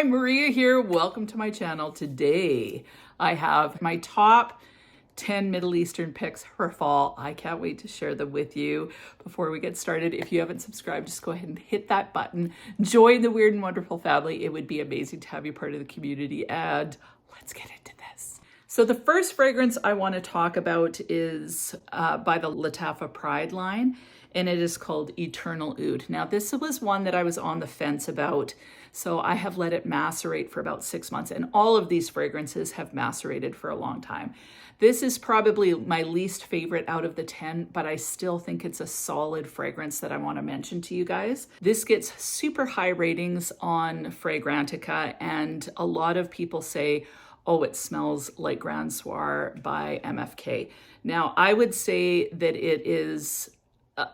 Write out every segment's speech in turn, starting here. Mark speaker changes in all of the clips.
Speaker 1: Hi, Maria here. Welcome to my channel. Today I have my top 10 Middle Eastern picks for fall. I can't wait to share them with you. Before we get started, if you haven't subscribed, just go ahead and hit that button. Join the Weird and Wonderful family. It would be amazing to have you part of the community, and let's get into this. So the first fragrance I want to talk about is by the Lattafa Pride line, and it is called Eternal Oud. Now, this was one that I was on the fence about, so I have let it macerate for about 6 months, and all of these fragrances have macerated for a long time. This is probably my least favorite out of the 10, but I still think it's a solid fragrance that I want to mention to you guys. This gets super high ratings on Fragrantica, and a lot of people say, oh, it smells like Grand Soir by MFK. Now, I would say that it is,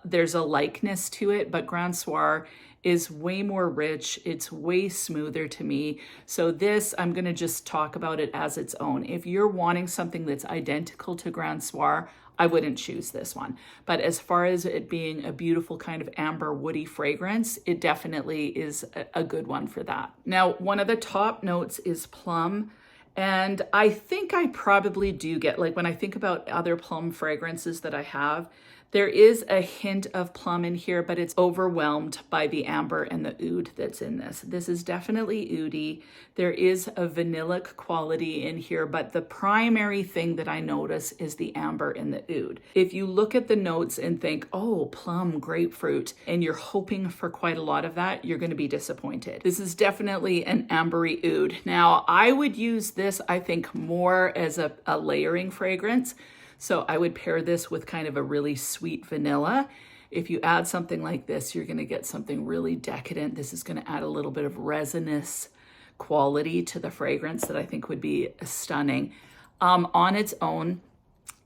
Speaker 1: there's a likeness to it, but Grand Soir is way more rich. It's way smoother to me. So this, I'm gonna just talk about it as its own. If you're wanting something that's identical to Grand Soir, I wouldn't choose this one. But as far as it being a beautiful kind of amber woody fragrance, it definitely is a good one for that. Now, one of the top notes is plum. And I think I probably do get, like when I think about other plum fragrances that I have, there is a hint of plum in here, but it's overwhelmed by the amber and the oud that's in this. This is definitely oudy. There is a vanillic quality in here, but the primary thing that I notice is the amber and the oud. If you look at the notes and think, oh, plum, grapefruit, and you're hoping for quite a lot of that, you're going to be disappointed. This is definitely an ambery oud. Now, I would use this, I think, more as a layering fragrance. So I would pair this with kind of a really sweet vanilla. If you add something like this, you're gonna get something really decadent. This is gonna add a little bit of resinous quality to the fragrance that I think would be stunning. On its own,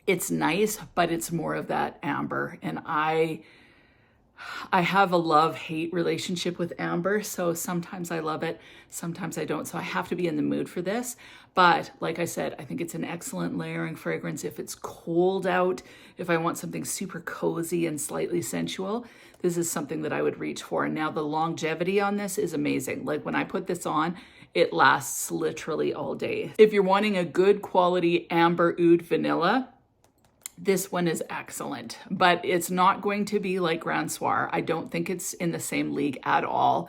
Speaker 1: it's nice, but it's more of that amber. And I have a love-hate relationship with amber, so sometimes I love it, sometimes I don't, so I have to be in the mood for this. But like I said, I think it's an excellent layering fragrance if it's cold out, if I want something super cozy and slightly sensual. This is something that I would reach for. Now, the longevity on this is amazing. Like when I put this on, it lasts literally all day. If you're wanting a good quality amber oud vanilla, this one is excellent, but it's not going to be like Grand Soir. I don't think it's in the same league at all.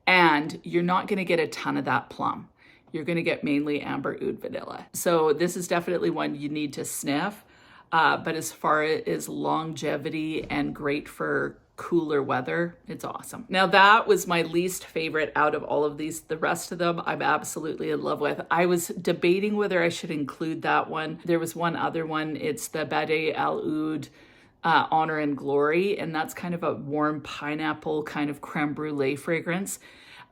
Speaker 1: And you're not going to get a ton of that plum. You're going to get mainly amber oud vanilla. So this is definitely one you need to sniff. But as far as longevity and great for cooler weather, it's awesome. Now that was my least favorite out of all of these. The rest of them I'm absolutely in love with. I was debating whether I should include that one. There was one other one. It's the Bade Al Oud Honor and Glory, and that's kind of a warm pineapple kind of creme brulee fragrance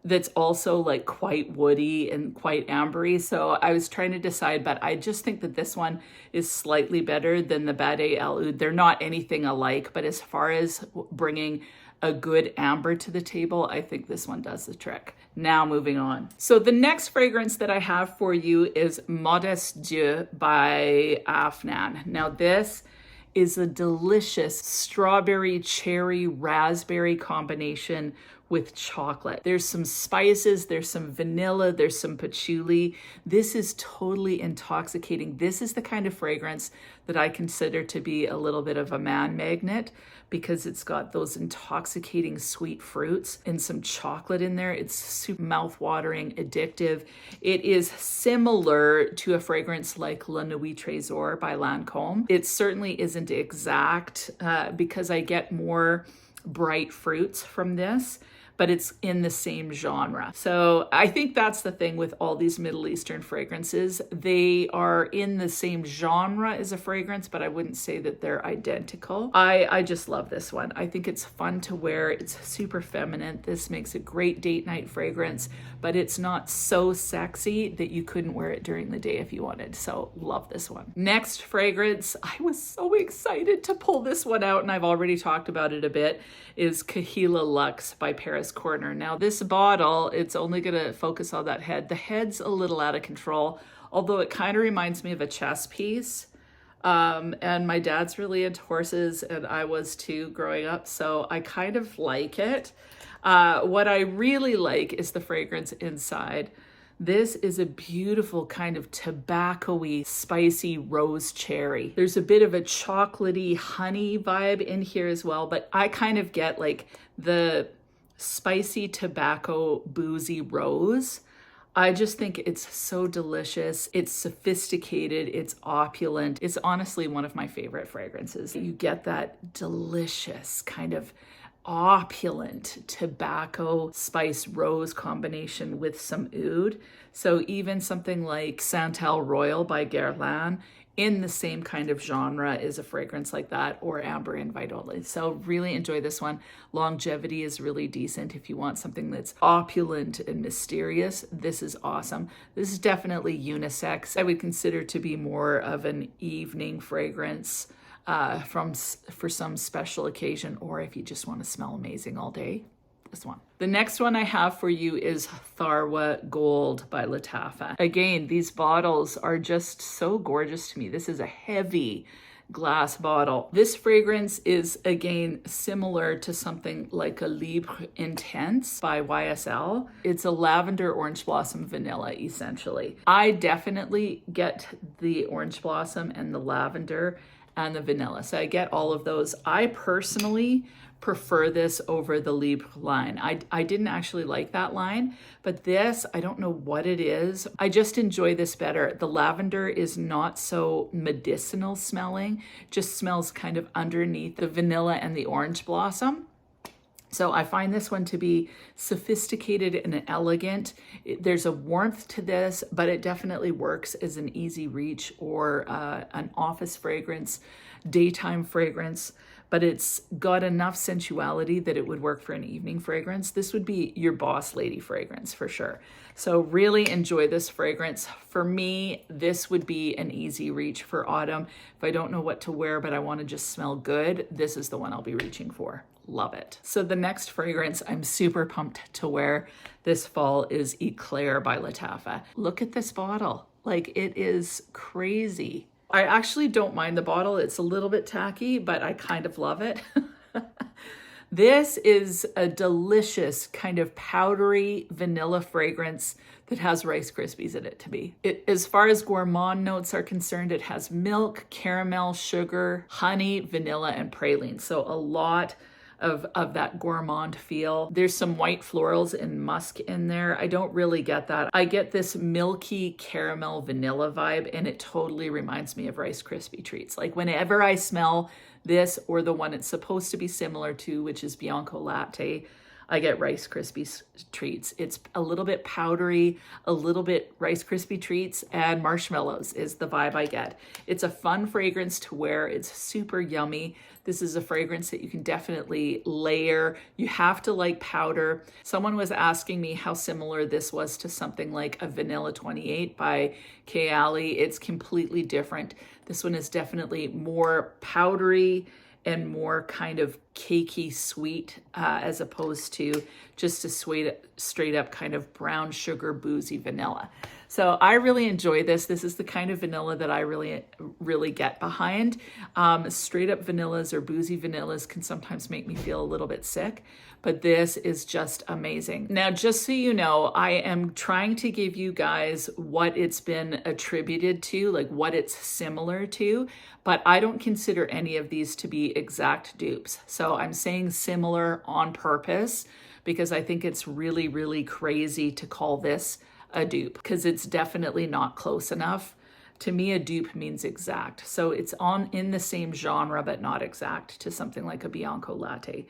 Speaker 1: that's also like quite woody and quite ambery. So I was trying to decide, but I just think that this one is slightly better than the Bade Al Oud. They're not anything alike, but as far as bringing a good amber to the table, I think this one does the trick. Now moving on. So the next fragrance that I have for you is Modeste Dieu by Afnan. Now this is a delicious strawberry, cherry, raspberry combination with chocolate. There's some spices, there's some vanilla, there's some patchouli. This is totally intoxicating. This is the kind of fragrance that I consider to be a little bit of a man magnet because it's got those intoxicating sweet fruits and some chocolate in there. It's super mouth-watering, addictive. It is similar to a fragrance like La Nuit Trésor by Lancôme. It certainly isn't exact because I get more bright fruits from this, but it's in the same genre. So I think that's the thing with all these Middle Eastern fragrances. They are in the same genre as a fragrance, but I wouldn't say that they're identical. I just love this one. I think it's fun to wear. It's super feminine. This makes a great date night fragrance, but it's not so sexy that you couldn't wear it during the day if you wanted. So love this one. Next fragrance, I was so excited to pull this one out, and I've already talked about it a bit, is Kahila Luxe by Paris Corner. Now this bottle, it's only gonna focus on that head. The head's a little out of control, although it kind of reminds me of a chess piece. And my dad's really into horses, and I was too growing up, so I kind of like it. What I really like is the fragrance inside. This is a beautiful kind of tobacco-y, spicy rose cherry. There's a bit of a chocolatey honey vibe in here as well, but I kind of get like the spicy tobacco, boozy rose. I just think it's so delicious. It's sophisticated. It's opulent. It's honestly one of my favorite fragrances. You get that delicious kind of opulent tobacco spice rose combination with some oud. So even something like Santal Royal by Guerlain in the same kind of genre is a fragrance like that, or Amber Invite. So really enjoy this one. Longevity is really decent. If you want something that's opulent and mysterious, this is awesome. This is definitely unisex. I would consider to be more of an evening fragrance for some special occasion, or if you just want to smell amazing all day, this one. The next one I have for you is Tharwa Gold by Lattafa. Again, these bottles are just so gorgeous to me. This is a heavy glass bottle. This fragrance is again similar to something like a Libre Intense by YSL. It's a lavender orange blossom vanilla essentially. I definitely get the orange blossom and the lavender and the vanilla. So I get all of those. I personally prefer this over the Libre line. I didn't actually like that line, but this, I don't know what it is. I just enjoy this better. The lavender is not so medicinal smelling, just smells kind of underneath the vanilla and the orange blossom. So I find this one to be sophisticated and elegant. There's a warmth to this, but it definitely works as an easy reach or an office fragrance, daytime fragrance, but it's got enough sensuality that it would work for an evening fragrance. This would be your boss lady fragrance for sure. So really enjoy this fragrance. For me, this would be an easy reach for autumn. If I don't know what to wear, but I want to just smell good, this is the one I'll be reaching for. Love it. So the next fragrance I'm super pumped to wear this fall is ECLAIRE by Lattafa. Look at this bottle. Like, it is crazy. I actually don't mind the bottle. It's a little bit tacky, but I kind of love it. This is a delicious kind of powdery vanilla fragrance that has Rice Krispies in it to me. As far as gourmand notes are concerned, it has milk, caramel, sugar, honey, vanilla, and praline. So a lot of that gourmand feel. There's some white florals and musk in there. I don't really get that. I get this milky caramel vanilla vibe, and it totally reminds me of Rice Krispie treats. Like whenever I smell this or the one it's supposed to be similar to, which is Bianco Latte, I get Rice Krispie treats. It's a little bit powdery, a little bit Rice Krispie treats, and marshmallows is the vibe I get. It's a fun fragrance to wear. It's super yummy. This is a fragrance that you can definitely layer. You have to like powder. Someone was asking me how similar this was to something like a Vanilla 28 by CACAO. It's completely different. This one is definitely more powdery and more kind of cakey sweet as opposed to just a straight up kind of brown sugar boozy vanilla. So I really enjoy this. This is the kind of vanilla that I really get behind. Straight up vanillas or boozy vanillas can sometimes make me feel a little bit sick, but this is just amazing. Now, just so you know, I am trying to give you guys what it's been attributed to, like what it's similar to, but I don't consider any of these to be exact dupes. So I'm saying similar on purpose because I think it's really, really crazy to call this a dupe because it's definitely not close enough. To me, a dupe means exact. So it's in the same genre, but not exact to something like a Bianco Latte.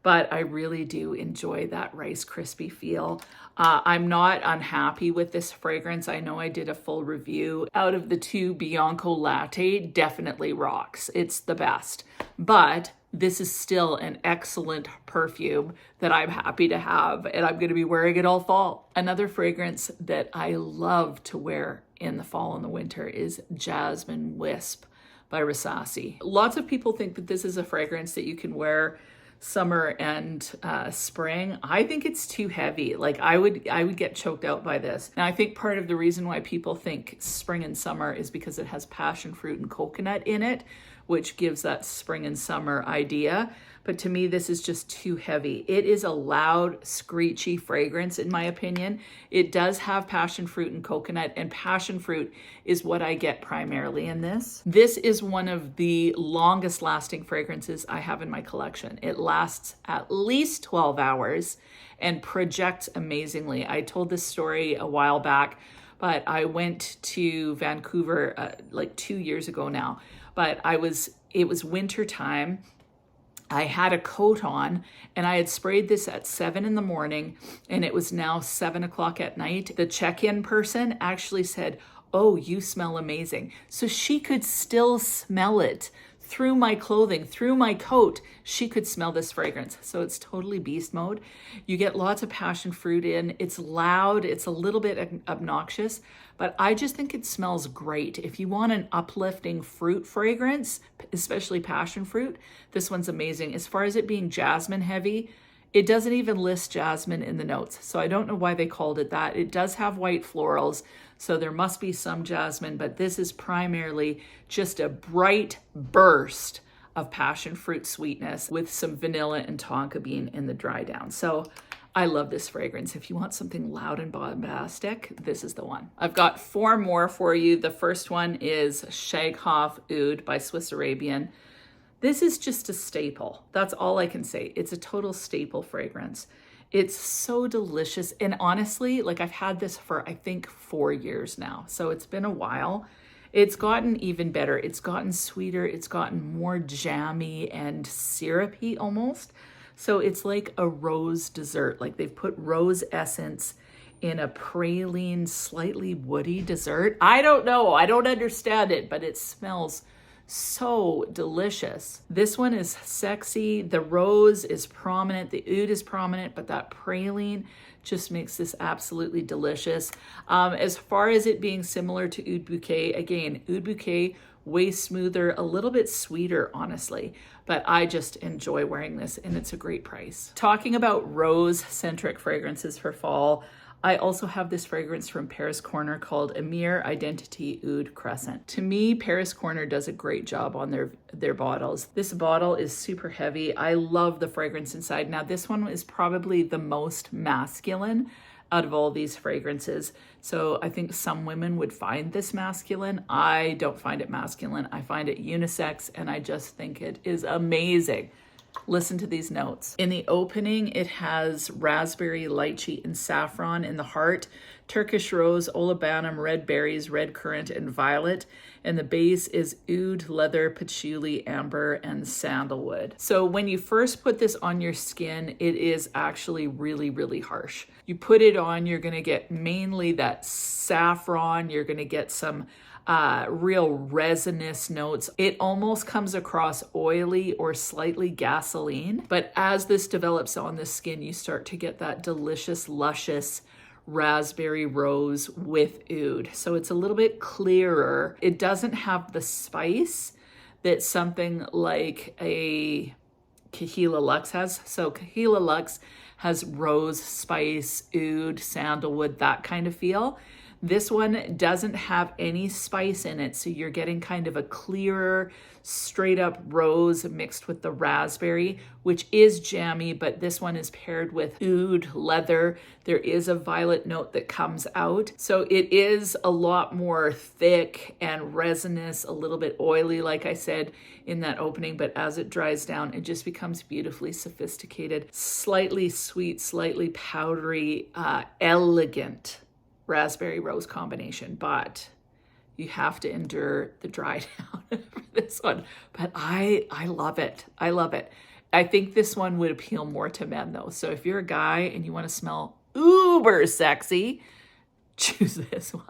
Speaker 1: But I really do enjoy that Rice Krispie feel. I'm not unhappy with this fragrance. I know I did a full review. Out of the two, Bianco Latte definitely rocks. It's the best. But this is still an excellent perfume that I'm happy to have, and I'm going to be wearing it all fall. Another fragrance that I love to wear in the fall and the winter is Jasmine Wisp by Risasi. Lots of people think that this is a fragrance that you can wear summer and spring. I think it's too heavy. Like I would get choked out by this. And I think part of the reason why people think spring and summer is because it has passion fruit and coconut in it, which gives that spring and summer idea. But to me, this is just too heavy. It is a loud, screechy fragrance, in my opinion. It does have passion fruit and coconut, and passion fruit is what I get primarily in this. This is one of the longest lasting fragrances I have in my collection. It lasts at least 12 hours and projects amazingly. I told this story a while back, but I went to Vancouver like 2 years ago now, but it was winter time. I had a coat on and I had sprayed this at 7 in the morning and it was now 7 o'clock at night. The check-in person actually said, "Oh, you smell amazing." So she could still smell it through my clothing, through my coat. She could smell this fragrance. So it's totally beast mode. You get lots of passion fruit in. It's loud. It's a little bit obnoxious, but I just think it smells great. If you want an uplifting fruit fragrance, especially passion fruit, this one's amazing. As far as it being jasmine heavy, it doesn't even list jasmine in the notes. So I don't know why they called it that. It does have white florals, so there must be some jasmine, but this is primarily just a bright burst of passion fruit sweetness with some vanilla and tonka bean in the dry down. So I love this fragrance. If you want something loud and bombastic, this is the one. I've got 4 more for you. The first one is Shaghoff Oud by Swiss Arabian. This is just a staple. That's all I can say. It's a total staple fragrance. It's so delicious. And honestly, like I've had this for, I think, 4 years now. So it's been a while. It's gotten even better. It's gotten sweeter. It's gotten more jammy and syrupy almost. So it's like a rose dessert. Like they've put rose essence in a praline, slightly woody dessert. I don't know. I don't understand it, but it smells so delicious. This one is sexy. The rose is prominent. The oud is prominent, but that praline just makes this absolutely delicious. As far as it being similar to Oud Bouquet, again, Oud Bouquet, way smoother, a little bit sweeter, honestly, but I just enjoy wearing this and it's a great price. Talking about rose-centric fragrances for fall, I also have this fragrance from Paris Corner called Amir Identity Oud Crescent. To me, Paris Corner does a great job on their bottles. This bottle is super heavy. I love the fragrance inside. Now, this one is probably the most masculine out of all these fragrances. So I think some women would find this masculine. I don't find it masculine. I find it unisex, and I just think it is amazing. Listen to these notes. In the opening, it has raspberry, lychee, and saffron in the heart, Turkish rose, olibanum, red berries, red currant, and violet. And the base is oud, leather, patchouli, amber, and sandalwood. So when you first put this on your skin, it is actually really, really harsh. You put it on, you're gonna get mainly that saffron, you're gonna get some real resinous notes. It almost comes across oily or slightly gasoline, but as this develops on the skin, you start to get that delicious, luscious raspberry rose with oud. So it's a little bit clearer. It doesn't have the spice that something like a Kahila Luxe has. So Kahila Luxe has rose, spice, oud, sandalwood, that kind of feel. This one doesn't have any spice in it, so you're getting kind of a clearer, straight up rose mixed with the raspberry, which is jammy, but this one is paired with oud, leather. There is a violet note that comes out. So it is a lot more thick and resinous, a little bit oily, like I said in that opening, but as it dries down, it just becomes beautifully sophisticated, slightly sweet, slightly powdery, elegant raspberry rose combination, but you have to endure the dry down for this one. But I love it. I love it. I think this one would appeal more to men though. So if you're a guy and you want to smell uber sexy, choose this one.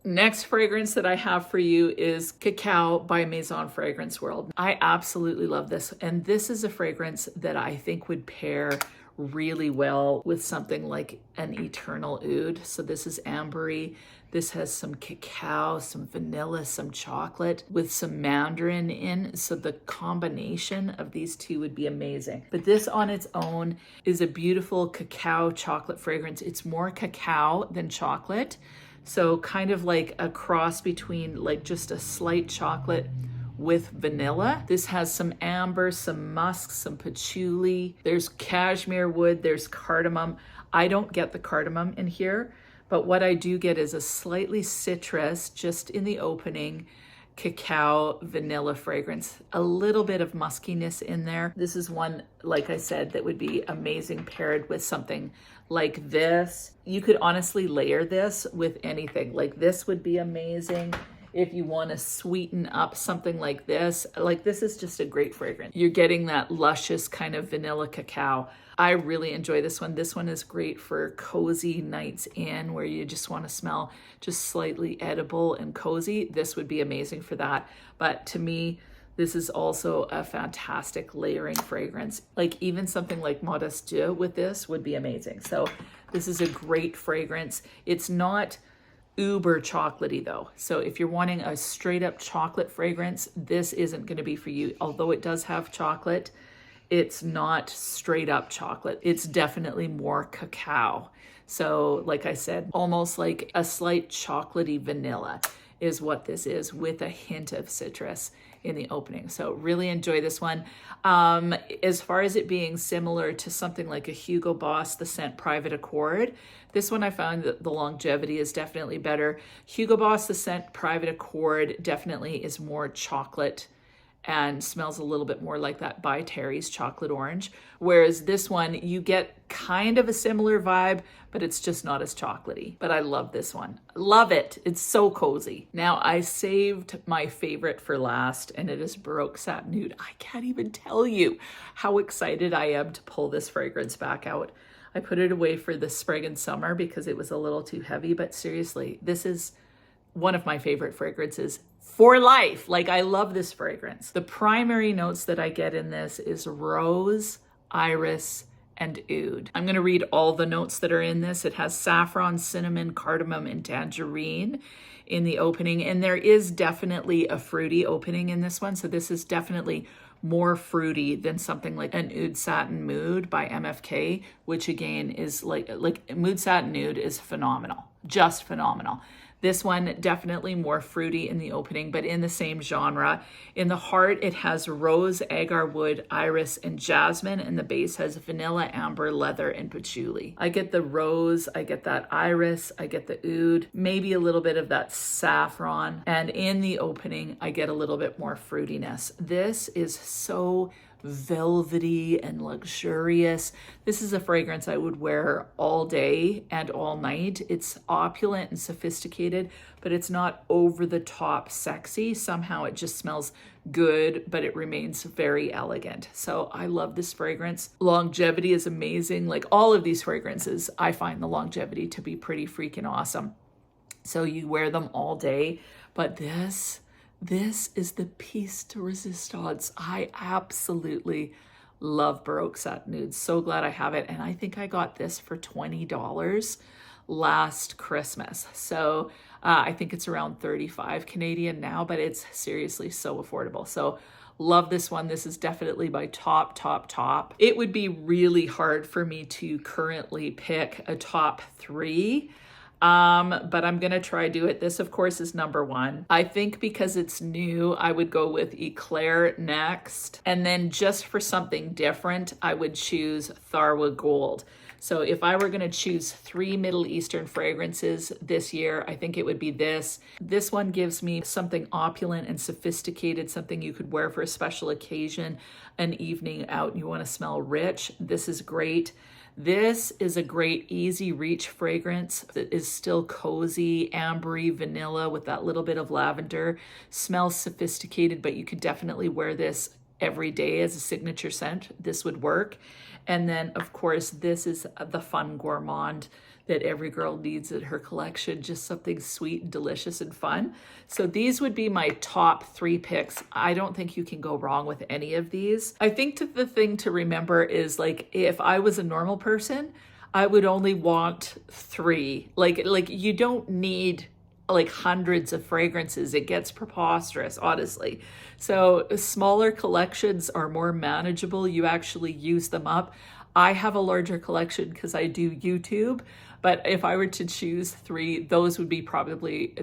Speaker 1: Next fragrance that I have for you is Cacao by Maison Fragrance World. I absolutely love this. And this is a fragrance that I think would pair really well with something like an Eternal Oud. So this is ambery. This has some cacao, some vanilla, some chocolate with some mandarin in. So the combination of these two would be amazing. But this on its own is a beautiful cacao chocolate fragrance. It's more cacao than chocolate. So kind of like a cross between like just a slight chocolate with vanilla. This has some amber, some musk, some patchouli. There's cashmere wood, there's cardamom. I don't get the cardamom in here, but what I do get is a slightly citrus just in the opening, cacao vanilla fragrance, a little bit of muskiness in there. This is one, like I said, that would be amazing paired with something like this. You could honestly layer this with anything. Like this would be amazing if you want to sweeten up something like this. Like this is just a great fragrance. You're getting that luscious kind of vanilla cacao. I really enjoy this one. This one is great for cozy nights in where you just want to smell just slightly edible and cozy. This would be amazing for that. But to me, this is also a fantastic layering fragrance. Like even something like Modeste Dieu with this would be amazing. So this is a great fragrance. It's not uber chocolatey though. So if you're wanting a straight up chocolate fragrance, this isn't going to be for you. Although it does have chocolate, it's not straight up chocolate. It's definitely more cacao. So like I said, almost like a slight chocolatey vanilla is what this is, with a hint of citrus in the opening. So really enjoy this one. As far as it being similar to something like a Hugo Boss, the scent Private Accord, this one I found that the longevity is definitely better. Hugo Boss, the scent Private Accord definitely is more chocolate and smells a little bit more like that By Terry's chocolate orange. Whereas this one, you get kind of a similar vibe, but it's just not as chocolatey. But I love this one. Love it. It's so cozy. Now I saved my favorite for last, and it is Baroque Satin Nude. I can't even tell you how excited I am to pull this fragrance back out. I put it away for the spring and summer because it was a little too heavy, but seriously, this is one of my favorite fragrances for life. Like I love this fragrance. The primary notes that I get in this is rose, iris, and oud. I'm going to read all the notes that are in this. It has saffron, cinnamon, cardamom, and tangerine in the opening. And there is definitely a fruity opening in this one. So this is definitely more fruity than something like an Oud Satin Mood by MFK, which again is like Mood Satin Oud is phenomenal, just phenomenal. This one definitely more fruity in the opening, but in the same genre. In the heart, it has rose, agar wood, iris, and jasmine, and the base has vanilla, amber, leather, and patchouli. I get the rose, I get that iris, I get the oud, maybe a little bit of that saffron, and in the opening, I get a little bit more fruitiness. This is so velvety and luxurious. This is a fragrance I would wear all day and all night. It's opulent and sophisticated, but it's not over the top sexy. Somehow it just smells good, but it remains very elegant. So I love this fragrance. Longevity is amazing. Like all of these fragrances, I find the longevity to be pretty freaking awesome. So you wear them all day, but this is the piece de resistance. I absolutely love Baroque Satin Nude. So glad I have it. And I think I got this for $20 last Christmas. So I think it's around 35 Canadian now, but it's seriously so affordable. So love this one. This is definitely my top. It would be really hard for me to currently pick a top 3. But I'm gonna try do it. This, of course, is number 1. I think because it's new, I would go with ECLAIRE next. And then just for something different, I would choose Tharwa Gold. So if I were gonna choose 3 Middle Eastern fragrances this year, I think it would be this. This one gives me something opulent and sophisticated, something you could wear for a special occasion, an evening out, and you wanna smell rich. This is great. This is a great easy reach fragrance that is still cozy, ambery, vanilla with that little bit of lavender. Smells sophisticated, but you could definitely wear this every day as a signature scent. This would work. And then, of course, this is the fun gourmand that every girl needs in her collection, just something sweet and delicious and fun. So these would be my top 3 picks. I don't think you can go wrong with any of these. I think the thing to remember is, like, if I was a normal person, I would only want 3. Like you don't need like hundreds of fragrances. It gets preposterous, honestly. So smaller collections are more manageable. You actually use them up. I have a larger collection because I do YouTube, but if I were to choose 3, those would be probably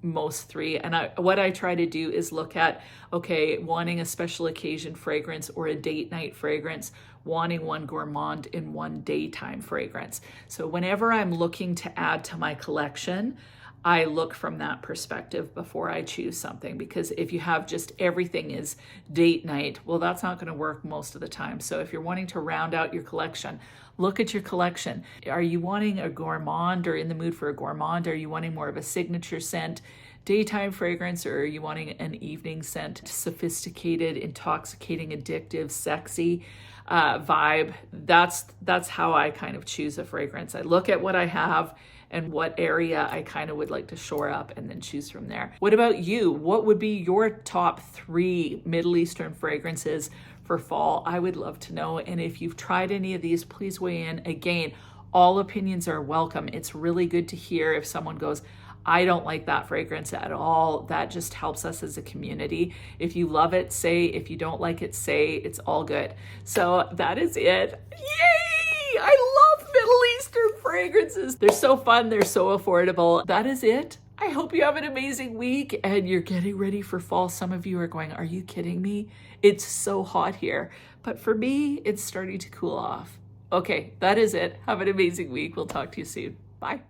Speaker 1: most 3. And what I try to do is look at, okay, wanting a special occasion fragrance or a date night fragrance, wanting one gourmand and one daytime fragrance. So whenever I'm looking to add to my collection, I look from that perspective before I choose something, because if you have just everything is date night, well, that's not going to work most of the time. So if you're wanting to round out your collection, look at your collection. Are you wanting a gourmand or in the mood for a gourmand? Are you wanting more of a signature scent, daytime fragrance, or are you wanting an evening scent, sophisticated, intoxicating, addictive, sexy vibe? That's how I kind of choose a fragrance. I look at what I have and what area I kind of would like to shore up and then choose from there. What about you? What would be your top 3 Middle Eastern fragrances for fall? I would love to know. And if you've tried any of these, please weigh in. Again, all opinions are welcome. It's really good to hear if someone goes, I don't like that fragrance at all. That just helps us as a community. If you love it, say. If you don't like it, say. It's all good. So that is it. Yay! I love Middle Eastern fragrances. They're so fun. They're so affordable. That is it. I hope you have an amazing week and you're getting ready for fall. Some of you are going, are you kidding me? It's so hot here. But for me, it's starting to cool off. Okay, that is it. Have an amazing week. We'll talk to you soon. Bye.